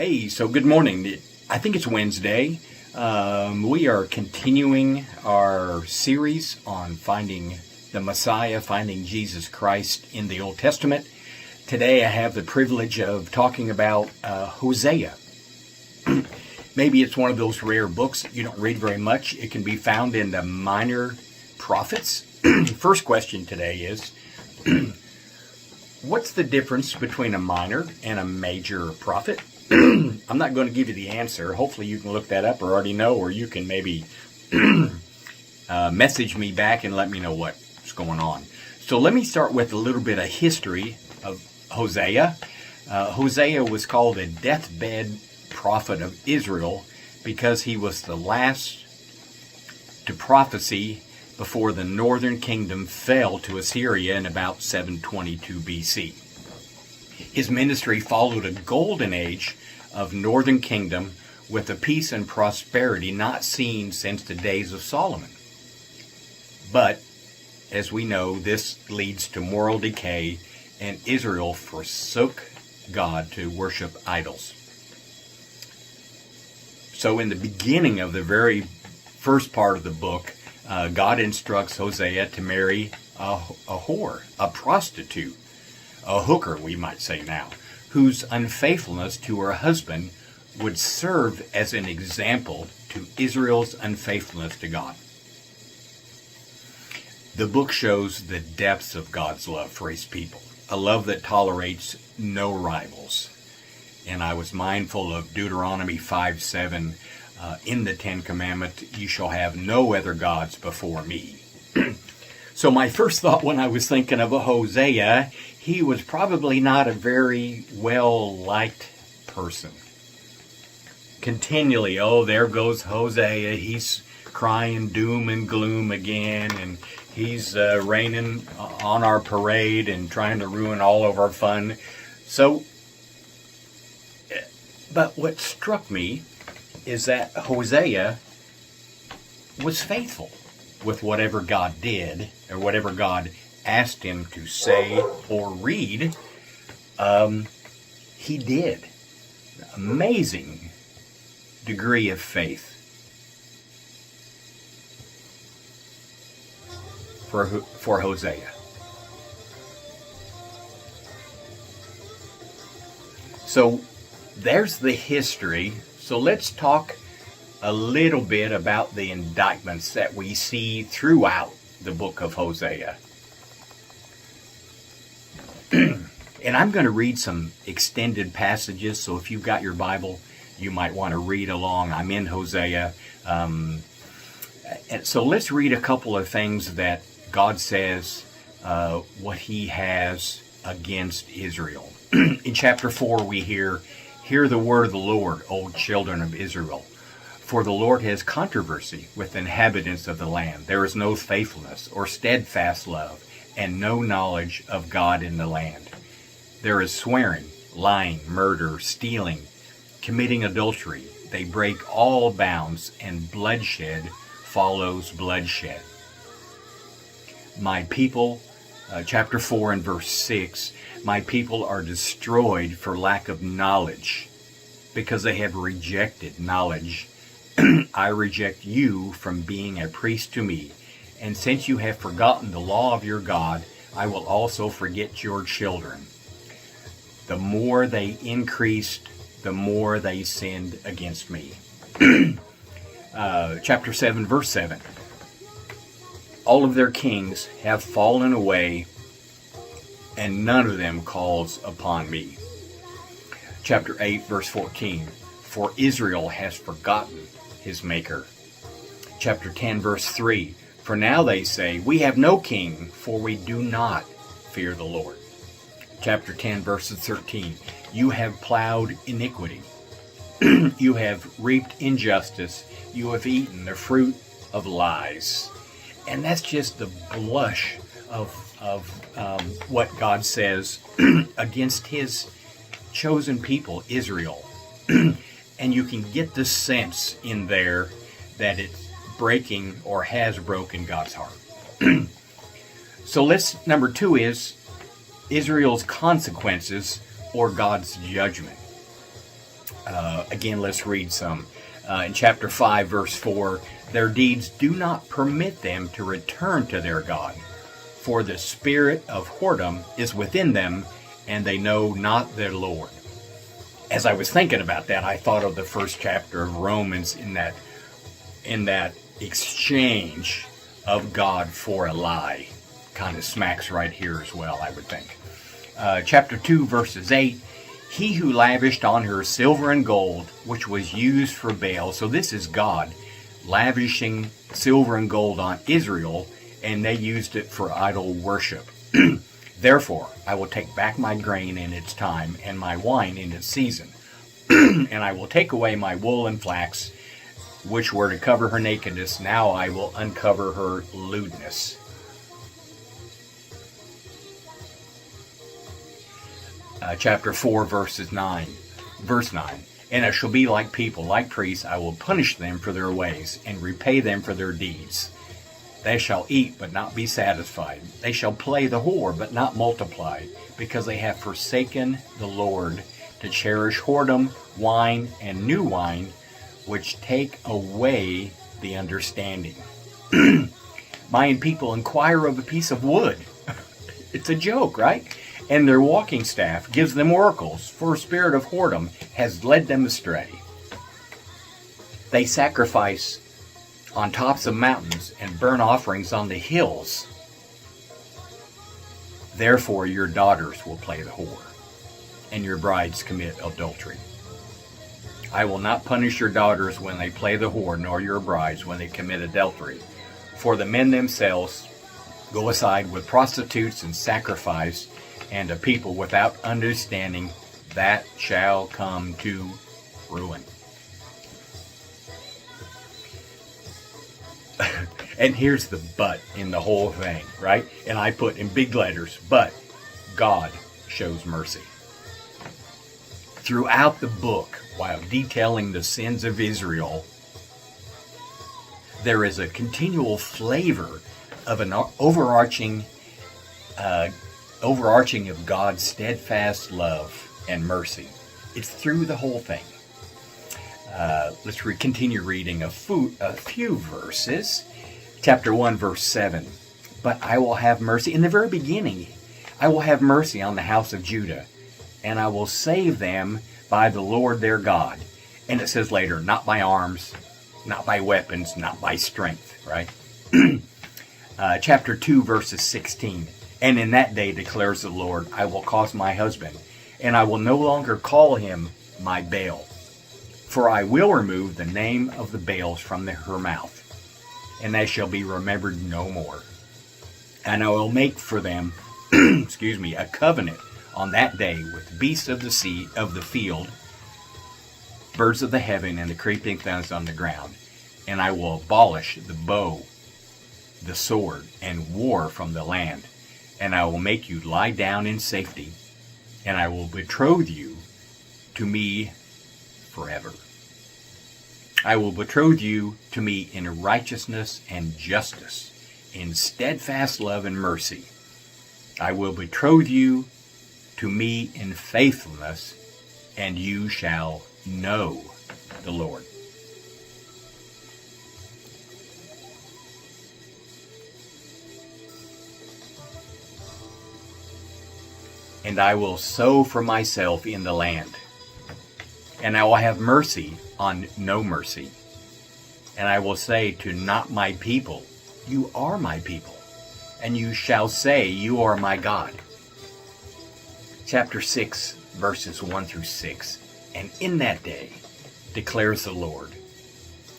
Hey, so good morning. I think it's Wednesday. We are continuing our series on finding the Messiah, finding Jesus Christ in the Old Testament. Today I have the privilege of talking about Hosea. Maybe it's one of those rare books you don't read very much. It can be found in the Minor Prophets. First question today is, what's the difference between a minor and a major prophet? I'm not going to give you the answer. Hopefully you can look that up or already know, or you can maybe message me back and let me know what's going on. So let me start with a little bit of history of Hosea. Hosea was called a deathbed prophet of Israel because he was the last to prophesy before the northern kingdom fell to Assyria in about 722 BC. His ministry followed a golden age of northern kingdom with a peace and prosperity not seen since the days of Solomon. But, as we know, this leads to moral decay, and Israel forsook God to worship idols. So in the beginning of the very first part of the book, God instructs Hosea to marry a whore, a prostitute, a hooker, we might say now, whose unfaithfulness to her husband would serve as an example to Israel's unfaithfulness to God. The book shows the depths of God's love for his people, a love that tolerates no rivals. And I was mindful of Deuteronomy 5:7, in the Ten Commandments, you shall have no other gods before me. So my first thought when I was thinking of a Hosea, he was probably not a very well-liked person. Continually, oh, there goes Hosea, he's crying doom and gloom again, and he's raining on our parade and trying to ruin all of our fun. So, but what struck me is that Hosea was faithful with whatever God did, or whatever God asked him to say or read. He did. Amazing degree of faith for Hosea. So there's the history. So let's talk a little bit about the indictments that we see throughout the book of Hosea. And I'm going to read some extended passages, so if you've got your Bible, you might want to read along. I'm in Hosea. And so let's read a couple of things that God says, what he has against Israel. In chapter 4 we hear the word of the Lord, O children of Israel. For the Lord has controversy with the inhabitants of the land. There is no faithfulness or steadfast love, and no knowledge of God in the land. There is swearing, lying, murder, stealing, committing adultery. They break all bounds, and bloodshed follows bloodshed. My people, chapter 4 and verse 6, my people are destroyed for lack of knowledge, because they have rejected knowledge. I reject you from being a priest to me, and since you have forgotten the law of your God, I will also forget your children. The more they increased, the more they sinned against me. Chapter 7, verse 7. All of their kings have fallen away, and none of them calls upon me. Chapter 8, verse 14. For Israel has forgotten his Maker. Chapter 10, verse 3. For now they say, we have no king, for we do not fear the Lord. Chapter 10, verse 13. You have plowed iniquity. You have reaped injustice. You have eaten the fruit of lies. And that's just the blush of what God says against his chosen people, Israel. And you can get the sense in there that it's breaking or has broken God's heart. So number 2 is Israel's consequences or God's judgment. Again, let's read some. In chapter 5, verse 4, their deeds do not permit them to return to their God, for the spirit of whoredom is within them, and they know not their Lord. As I was thinking about that, I thought of the first chapter of Romans in that exchange of God for a lie. Kind of smacks right here as well, I would think. Chapter 2, verses 8, he who lavished on her silver and gold, which was used for Baal. So this is God lavishing silver and gold on Israel, and they used it for idol worship. Therefore, I will take back my grain in its time, and my wine in its season. And I will take away my wool and flax, which were to cover her nakedness. Now I will uncover her lewdness. Chapter 4, verse 9. And I shall be like people, like priests. I will punish them for their ways, and repay them for their deeds. They shall eat, but not be satisfied. They shall play the whore, but not multiply, because they have forsaken the Lord, to cherish whoredom, wine, and new wine, which take away the understanding. My people inquire of a piece of wood. It's a joke, right? And their walking staff gives them oracles, for a spirit of whoredom has led them astray. They sacrifice on tops of mountains and burn offerings on the hills. Therefore your daughters will play the whore, and your brides commit adultery. I will not punish your daughters when they play the whore, nor your brides when they commit adultery. For the men themselves go aside with prostitutes and sacrifice, and a people without understanding, that shall come to ruin. And here's the but in the whole thing, right? And I put in big letters, but God shows mercy. Throughout the book, while detailing the sins of Israel, there is a continual flavor of an overarching of God's steadfast love and mercy. It's through the whole thing. Let's continue reading a few verses. Chapter 1, verse 7. But I will have mercy. In the very beginning, I will have mercy on the house of Judah, and I will save them by the Lord their God. And it says later, not by arms, not by weapons, not by strength, right? Chapter 2, verses 16. And in that day, declares the Lord, I will cause my husband, and I will no longer call him my Baal. For I will remove the name of the Baals from her mouth, and they shall be remembered no more. And I will make for them, a covenant on that day with beasts of the sea, of the field, birds of the heaven, and the creeping things on the ground. And I will abolish the bow, the sword, and war from the land. And I will make you lie down in safety, and I will betroth you to me forever. I will betroth you to me in righteousness and justice, in steadfast love and mercy. I will betroth you to me in faithfulness, and you shall know the Lord. And I will sow for myself in the land, and I will have mercy on no mercy. And I will say to not my people, you are my people, and you shall say, you are my God. Chapter 6, verses 1 through 6. And in that day, declares the Lord,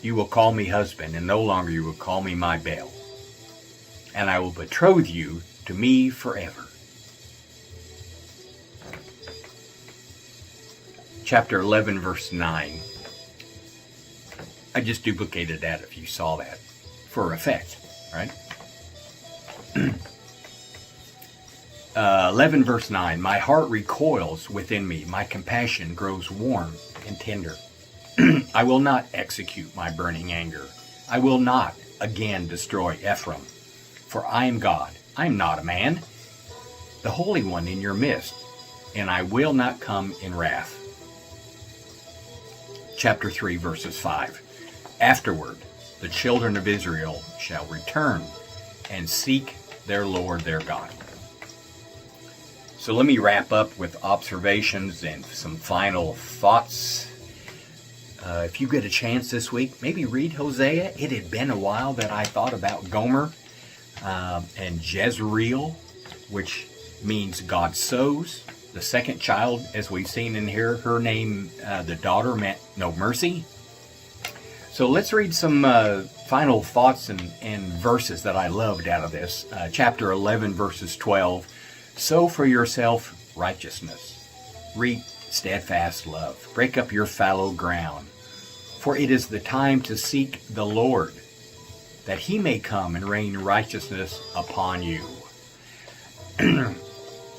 you will call me husband, and no longer you will call me my Baal. And I will betroth you to me forever. Chapter 11, verse 9. I just duplicated that if you saw that, for effect, right? 11, verse 9. My heart recoils within me. My compassion grows warm and tender. I will not execute my burning anger. I will not again destroy Ephraim. For I am God. I am not a man, the Holy One in your midst, and I will not come in wrath. chapter 3, verses 5. Afterward, the children of Israel shall return and seek their Lord their God. So let me wrap up with observations and some final thoughts. If you get a chance this week, maybe read Hosea. It had been a while that I thought about Gomer and Jezreel, which means God sows. The second child, as we've seen in here, her name, the daughter, meant no mercy. So let's read some final thoughts and verses that I loved out of this. Chapter 11, verses 12. Sow for yourself righteousness. Reap steadfast love. Break up your fallow ground. For it is the time to seek the Lord, that he may come and rain righteousness upon you.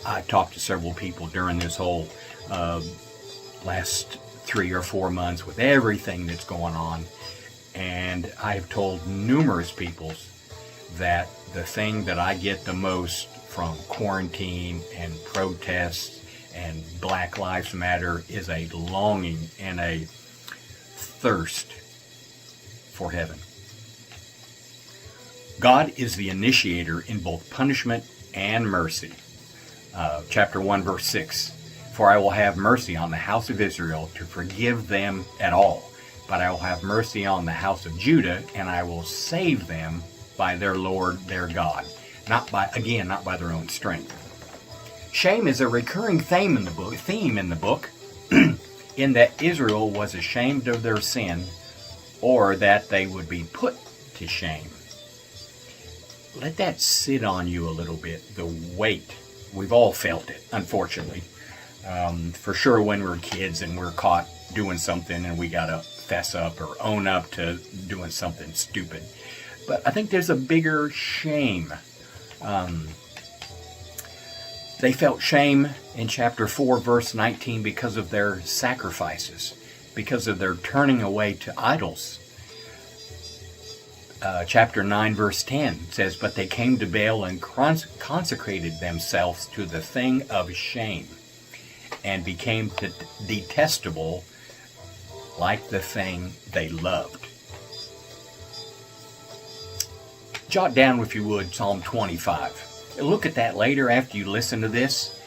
I talked to several people during this whole last 3 or 4 months with everything that's going on. And I've told numerous people that the thing that I get the most from quarantine and protests and Black Lives Matter is a longing and a thirst for heaven. God is the initiator in both punishment and mercy. Chapter 1, verse 6. For I will have mercy on the house of Israel to forgive them at all. But I will have mercy on the house of Judah, and I will save them by their Lord their God. Not by their own strength. Shame is a recurring theme in the book, in that Israel was ashamed of their sin, or that they would be put to shame. Let that sit on you a little bit, the weight. We've all felt it, unfortunately. For sure when we're kids and we're caught doing something and we got to fess up or own up to doing something stupid. But I think there's a bigger shame. They felt shame in chapter 4, verse 19 because of their sacrifices, because of their turning away to idols. Chapter 9, verse 10 says, But they came to Baal and consecrated themselves to the thing of shame, and became detestable like the thing they loved. Jot down, if you would, Psalm 25. Look at that later after you listen to this.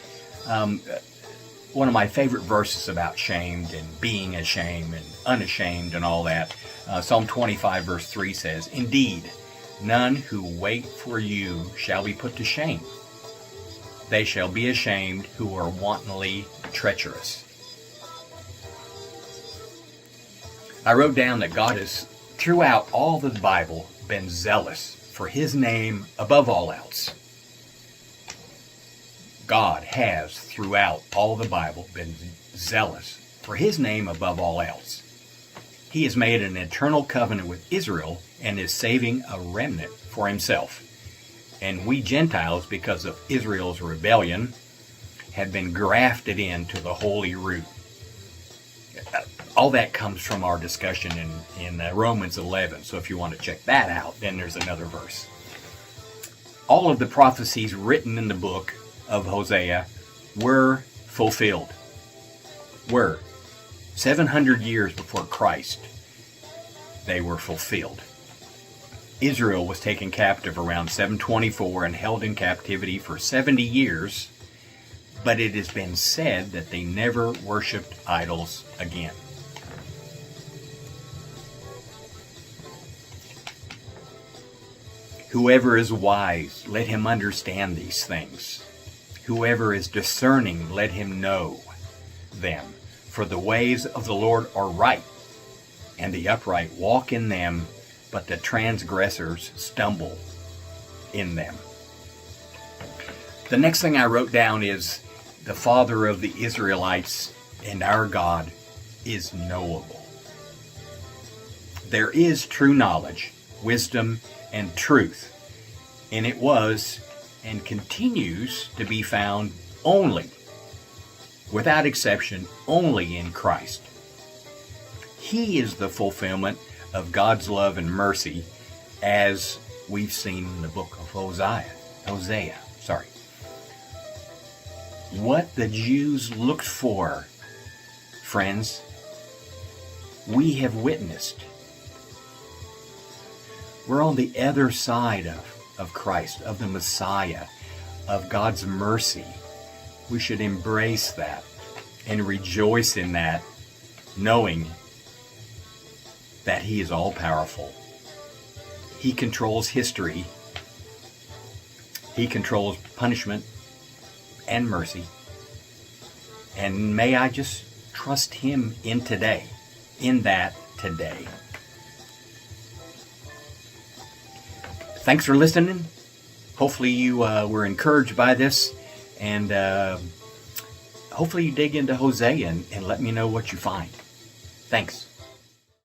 One of my favorite verses about shamed and being ashamed and unashamed and all that. Psalm 25, verse 3 says, Indeed, none who wait for you shall be put to shame. They shall be ashamed who are wantonly treacherous. I wrote down that God has, throughout all the Bible, been zealous for his name above all else. God has, throughout all the Bible, been zealous for his name above all else. He has made an eternal covenant with Israel and is saving a remnant for himself. And we Gentiles, because of Israel's rebellion, have been grafted into the holy root. All that comes from our discussion in Romans 11. So if you want to check that out, then there's another verse. All of the prophecies written in the book of Hosea were fulfilled. 700 years before Christ, they were fulfilled. Israel was taken captive around 724 and held in captivity for 70 years, but it has been said that they never worshipped idols again. Whoever is wise, let him understand these things. Whoever is discerning, let him know them. For the ways of the Lord are right, and the upright walk in them, but the transgressors stumble in them. The next thing I wrote down is the Father of the Israelites and our God is knowable. There is true knowledge, wisdom, and truth, and it was and continues to be found only, without exception, only in Christ. He is the fulfillment of God's love and mercy, as we've seen in the book of Hosea. What the Jews looked for, friends, we have witnessed. We're on the other side of Christ, of the Messiah, of God's mercy. We should embrace that and rejoice in that, knowing that He is all-powerful. He controls history. He controls punishment and mercy. And may I just trust Him in that today. Thanks for listening. Hopefully you were encouraged by this, and hopefully you dig into Hosea and let me know what you find. Thanks.